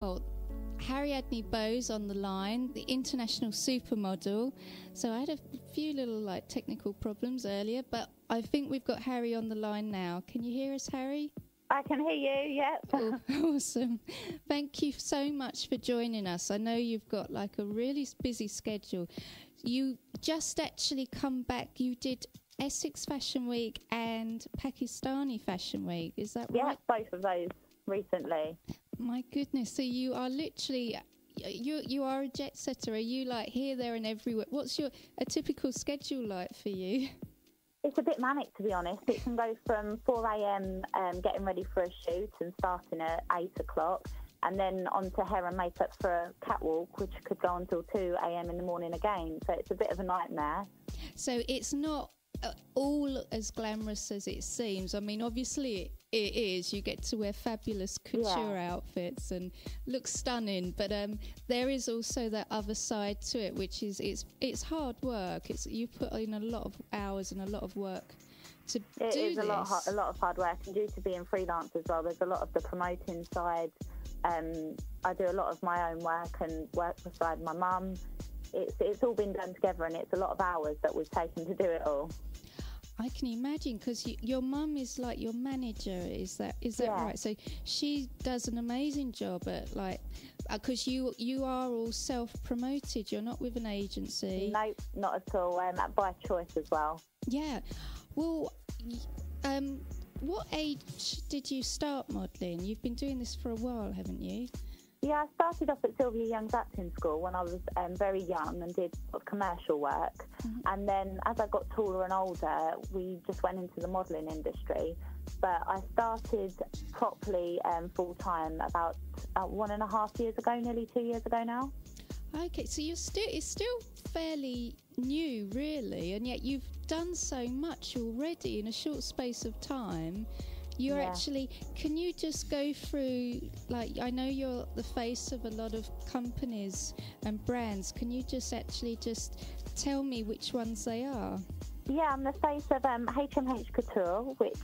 Well, Harriadnie Beau's on the line, the international supermodel. So I had a few little technical problems earlier, but I think we've got Harry on the line now. Can you hear us, Harry? I can hear you, yep. Oh, awesome. Thank you so much for joining us. I know you've got a really busy schedule. You just actually come back. You did Essex Fashion Week and Pakistani Fashion Week. Is that right? Yeah, both of those recently. My goodness. So you are literally, you are a jet setter. Are you here, there and everywhere? What's a typical schedule like for you? It's a bit manic, to be honest. It can go from 4 a.m. Getting ready for a shoot and starting at 8 o'clock, and then on to hair and makeup for a catwalk, which could go until 2 a.m. in the morning again. So it's a bit of a nightmare. So it's not all as glamorous as it seems. I mean, obviously it is. You get to wear fabulous couture outfits and look stunning, but there is also that other side to it, which is it's hard work. You put in a lot of hours and a lot of work to do this. It is a lot of hard work, and due to being freelance as well, there's a lot of the promoting side. I do a lot of my own work and work beside my mum. It's all been done together, and it's a lot of hours that we've taken to do it all. I can imagine, because your mum is your manager. Is that right? So she does an amazing job at because you are all self-promoted. You're not with an agency. No, not at all. By choice as well. Yeah. Well, what age did you start modelling? You've been doing this for a while, haven't you? Yeah, I started off at Sylvia Young's acting school when I was very young and did commercial work. Mm-hmm. And then as I got taller and older, we just went into the modelling industry. But I started properly full-time about 1.5 years ago, nearly 2 years ago now. Okay, so it's still fairly new, really, and yet you've done so much already in a short space of time. You're actually, can you just go through, I know you're the face of a lot of companies and brands. Can you just tell me which ones they are? Yeah, I'm the face of HMH Couture, which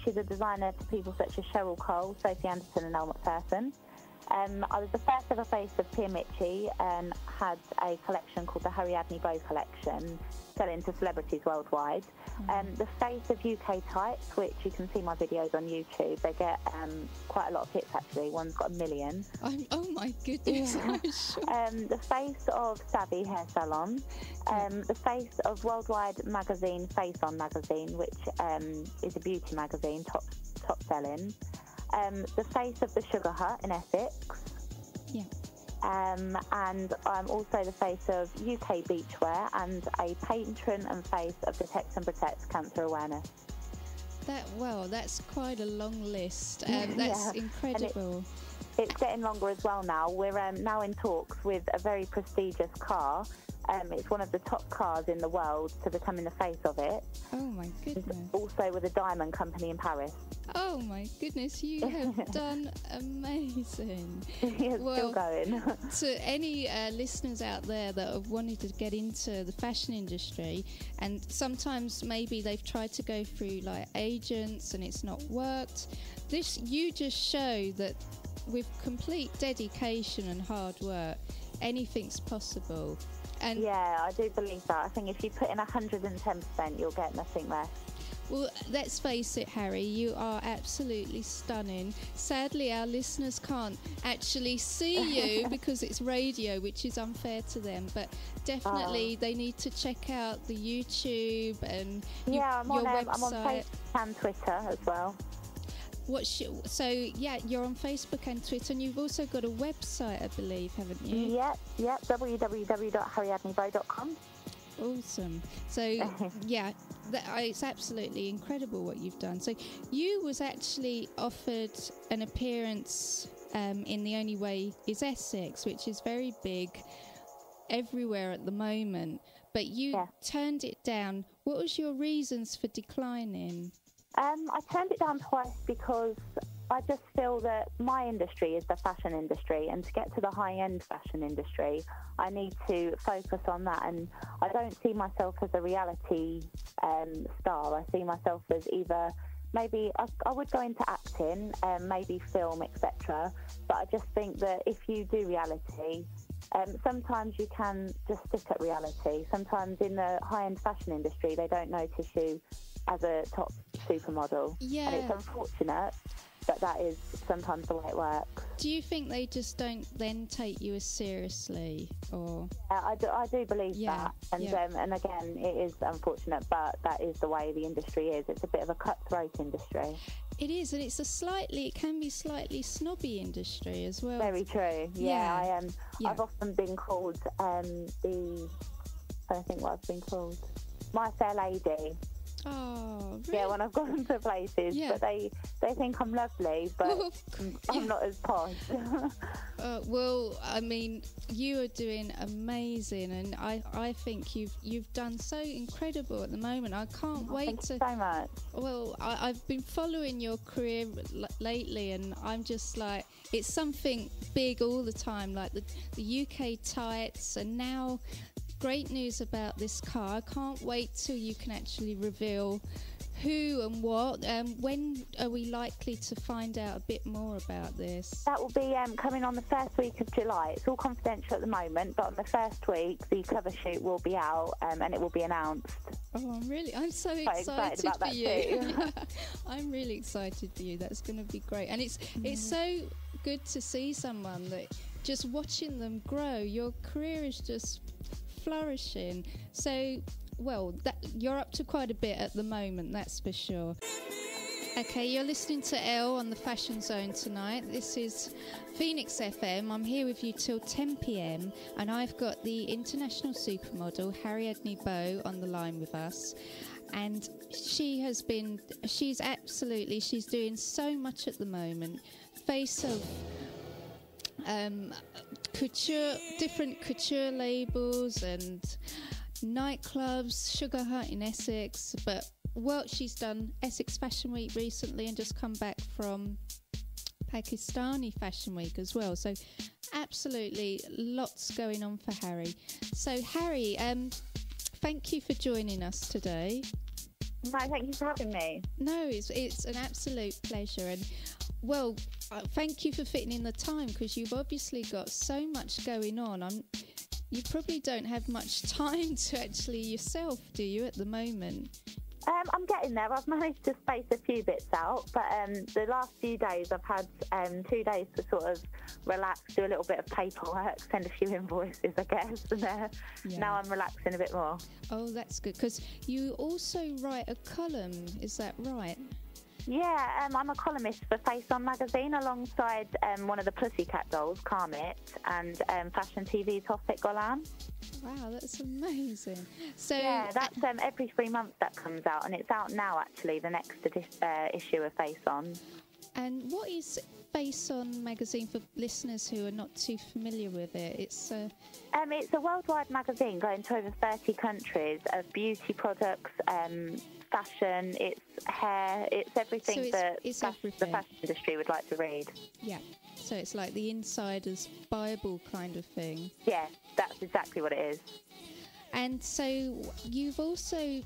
she's a designer to people such as Cheryl Cole, Sophie Anderson and Elle Macpherson. I was the first ever face of Pia Michie and had a collection called the Harriadnie Beau collection, selling to celebrities worldwide. The face of UK Tights, which you can see my videos on YouTube. They get quite a lot of hits, actually. One's got 1 million. Oh my goodness. Yeah. Sure. The face of Savvy Hair Salon. The face of Worldwide magazine, Face On magazine, which is a beauty magazine, top selling. The face of the Sugar Hut in Essex. Yeah. And I'm also the face of UK Beachwear and a patron and face of Detect and Protect Cancer Awareness. That's quite a long list. That's incredible. It's getting longer as well now. We're now in talks with a very prestigious car. It's one of the top cars in the world to becoming the face of it. Oh my goodness. Also with a diamond company in Paris. Oh my goodness, you have done amazing. It's still going. To any listeners out there that have wanted to get into the fashion industry, and sometimes maybe they've tried to go through agents and it's not worked, you just show that with complete dedication and hard work, anything's possible. And yeah, I do believe that. I think if you put in 110%, you'll get nothing less. Well, let's face it, Harry, you are absolutely stunning. Sadly, our listeners can't actually see you because it's radio, which is unfair to them. But definitely they need to check out the YouTube and your website. I'm on Facebook and Twitter as well. You're on Facebook and Twitter, and you've also got a website, I believe, haven't you? Yep, www.harriadniebeau.com. Awesome. So, it's absolutely incredible what you've done. So, you was actually offered an appearance in The Only Way Is Essex, which is very big everywhere at the moment, but you turned it down. What was your reasons for declining? I turned it down twice because I just feel that my industry is the fashion industry, and to get to the high-end fashion industry, I need to focus on that. And I don't see myself as a reality star. I see myself as either maybe I would go into acting, maybe film, etc. But I just think that if you do reality, sometimes you can just stick at reality. Sometimes in the high-end fashion industry, they don't notice you as a top supermodel. Yeah. And it's unfortunate, but that is sometimes the way it works. Do you think they just don't then take you as seriously, or? I do believe that, and again, it is unfortunate, but that is the way the industry is. It's a bit of a cutthroat industry. It is, and it can be slightly snobby industry as well. Very true. Yeah. I've often been called I don't think what I've been called. My Fair Lady. Oh, really? Yeah, when I've gone to places, but they think I'm lovely, but I'm not as posh. Well, I mean, you are doing amazing, and I think you've done so incredible at the moment. I can't wait to. Thank you so much. Well, I've been following your career lately, and I'm just like, it's something big all the time, like the UK tights, and now. Great news about this car. I can't wait till you can actually reveal who and what. When are we likely to find out a bit more about this? That will be coming on the first week of July. It's all confidential at the moment, but on the first week, the cover shoot will be out and it will be announced. Oh, I'm so excited about that for you. Too. I'm really excited for you. That's going to be great. And it's so good to see someone that just watching them grow. Your career is just flourishing. So, well, you're up to quite a bit at the moment, that's for sure. Okay, you're listening to Elle on the Fashion Zone tonight. This is Phoenix FM. I'm here with you till 10 p.m. and I've got the international supermodel Harriadnie Beau on the line with us. And she's doing so much at the moment. Face of different couture labels and nightclubs, Sugar Hut in Essex, but she's done Essex Fashion Week recently and just come back from Pakistani Fashion Week as well. So absolutely lots going on for Harry. So Harry, thank you for joining us today. No, thank you for having me. No, it's an absolute pleasure. And thank you for fitting in the time, because you've obviously got so much going on. You probably don't have much time to actually yourself, do you, at the moment? I'm getting there. I've managed to space a few bits out, but the last few days I've had 2 days to sort of relax, do a little bit of paperwork, send a few invoices, I guess, and now I'm relaxing a bit more. Oh, that's good, because you also write a column, is that right? Yeah, I'm a columnist for Face On magazine alongside one of the Pussycat dolls, Carmit, and Fashion TV's Hofet Golan. Wow, that's amazing. So yeah, that's every 3 months that comes out, and it's out now actually, the next issue of Face On. And what is Face On magazine for listeners who are not too familiar with it? It's a worldwide magazine going to over 30 countries of beauty products, fashion, it's hair, it's everything the fashion industry would like to read. Yeah, so it's like the insider's Bible kind of thing. Yeah, that's exactly what it is. And so you've also,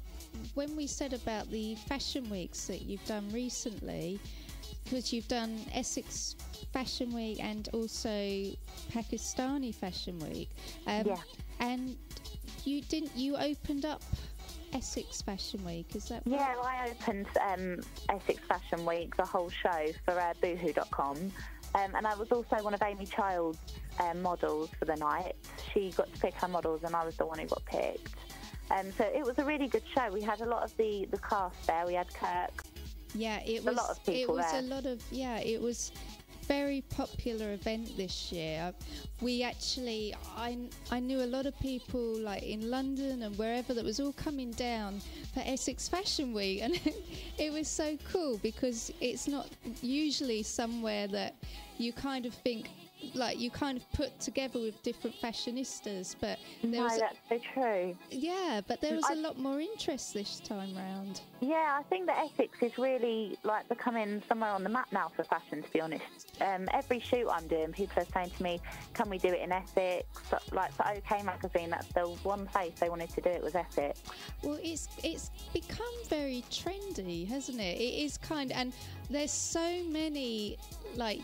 when we said about the fashion weeks that you've done recently, because you've done Essex Fashion Week and also Pakistani Fashion Week, and you opened up Essex Fashion Week, is that right? Yeah, I opened Essex Fashion Week, the whole show, for boohoo.com, and I was also one of Amy Child's models for the night. She got to pick her models and I was the one who got picked. So it was a really good show. We had a lot of the cast there. We had Kirk. Yeah, it was a lot of people there. It was very popular event this year. I knew a lot of people like in London and wherever that was all coming down for Essex Fashion Week, and it was so cool because it's not usually somewhere that you kind of think like you kind of put together with different fashionistas, but No, that's so true. yeah, but there was a lot more interest this time round. Yeah, I think that Essex is really like becoming somewhere on the map now for fashion, to be honest. Every shoot I'm doing, people are saying to me, can we do it in Essex? Like for OK Magazine, that's the one place they wanted to do it was Essex. Well, it's become very trendy, hasn't it? It is kind of, and there's so many like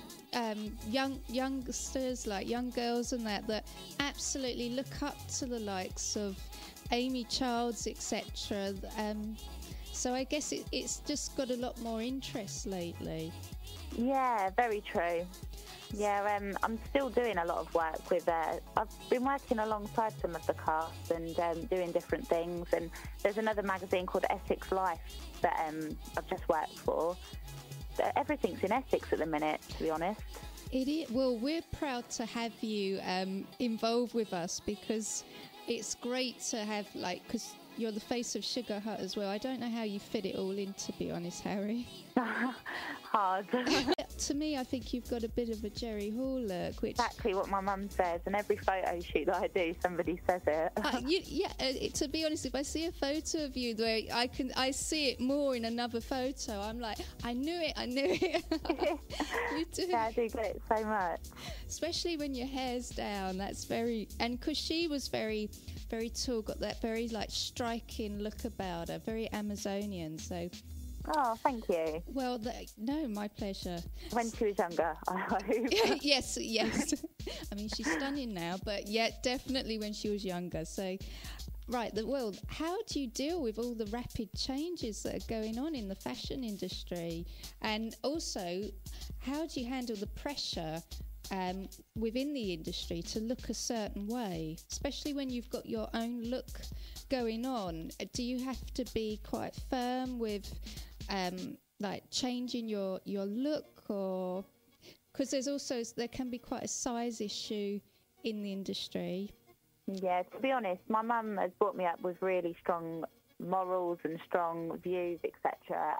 youngsters, like young girls and that absolutely look up to the likes of Amy Childs, etc. So I guess it's just got a lot more interest lately. Yeah, very true. Yeah, I'm still doing a lot of work with. I've been working alongside some of the cast and doing different things. And there's another magazine called Essex Life that I've just worked for. Everything's in Essex at the minute, to be honest. It is. Well, we're proud to have you involved with us because it's great to have, like, because you're the face of Sugar Hut as well. I don't know how you fit it all in, to be honest, Harry. Hard. To me, I think you've got a bit of a Jerry Hall look, which exactly what my mum says, and every photo shoot that I do, somebody says it. To be honest, if I see a photo of you where I see it more in another photo, I'm like, I knew it. You do. Yeah, I do get it so much. Especially when your hair's down, that's very, and because she was very, very tall, got that very like striking look about her, very Amazonian, so. Oh, thank you. Well, no, my pleasure. When she was younger, I hope. Yes. I mean, she's stunning now, but yeah, definitely when she was younger. So, right, how do you deal with all the rapid changes that are going on in the fashion industry? And also, how do you handle the pressure within the industry to look a certain way, especially when you've got your own look going on? Do you have to be quite firm with like changing your look, or because there can be quite a size issue in the industry? Yeah, to be honest, my mum has brought me up with really strong morals and strong views, etc.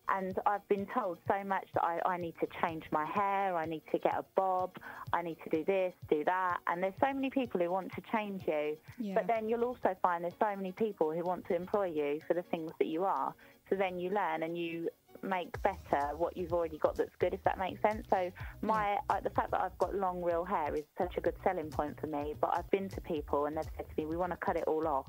And I've been told so much that I need to change my hair, I need to get a bob, I need to do this, do that. And there's so many people who want to change you. Yeah. But then you'll also find there's so many people who want to employ you for the things that you are. So then you learn and you make better what you've already got that's good, if that makes sense. So the fact that I've got long, real hair is such a good selling point for me. But I've been to people and they've said to me, we want to cut it all off.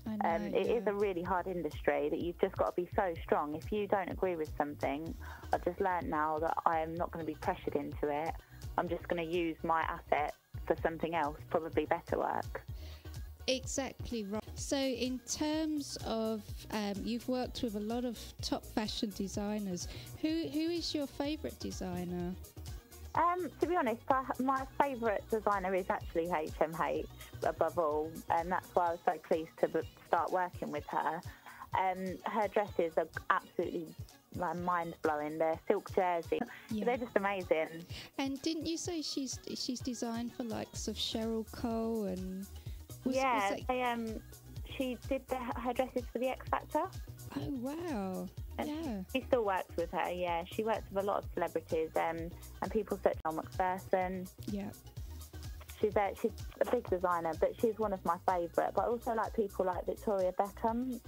It is a really hard industry that you've just got to be so strong. If you don't agree with something, I've just learned now that I'm not going to be pressured into it. I'm just going to use my asset for something else, probably better work. Exactly right. So in terms of, you've worked with a lot of top fashion designers. Who is your favourite designer? To be honest, my favourite designer is actually HMH above all, and that's why I was so pleased to start working with her. Her dresses are absolutely mind-blowing. They're silk jersey. Yeah. They're just amazing. And didn't you say she's designed for likes of Cheryl Cole and... she did her dresses for the X Factor. Oh, wow. Yeah. She still works with her, yeah. She works with a lot of celebrities and people such as McPherson. Yeah. She's a big designer, but she's one of my favourite. But I also like people like Victoria Beckham.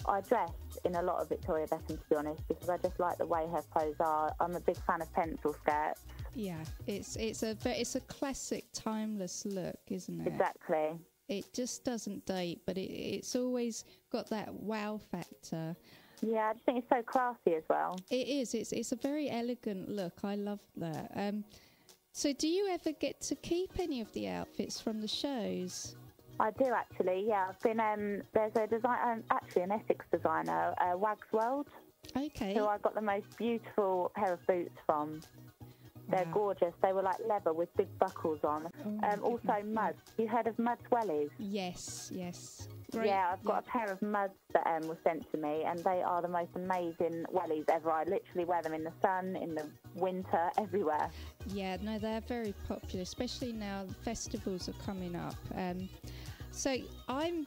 I dress in a lot of Victoria Beckham, to be honest, because I just like the way her clothes are. I'm a big fan of pencil skirts. Yeah, it's a classic, timeless look, isn't it? Exactly. It just doesn't date, but it's always got that wow factor. Yeah, I just think it's so classy as well. It is. It's a very elegant look. I love that. So do you ever get to keep any of the outfits from the shows? I do, actually, yeah. I've been, there's a designer, actually an Essex designer, Wags World. Okay. Who I got the most beautiful pair of boots from. They're gorgeous. They were like leather with big buckles on. Also muds. You heard of muds wellies? Yes. Great. Yeah, I've got a pair of muds that was sent to me, and they are the most amazing wellies ever. I literally wear them in the sun, in the winter, everywhere. Yeah, no, they're very popular, especially now the festivals are coming up. So I'm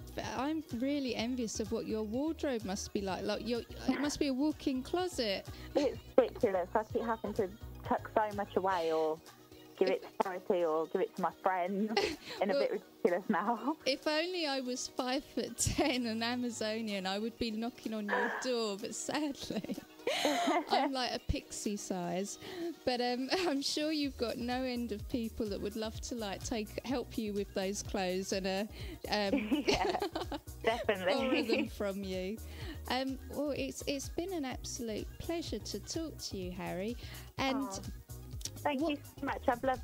really envious of what your wardrobe must be like. It must be a walk-in closet. It's ridiculous. I keep having to tuck so much away, or give it to charity or give it to my friends in a bit ridiculous now. If only I was 5'10" and Amazonian, I would be knocking on your door, but sadly I'm like a pixie size. But I'm sure you've got no end of people that would love to help you with those clothes and yeah, definitely borrow them from you. Well, it's been an absolute pleasure to talk to you, Harry. And thank you so much. I've loved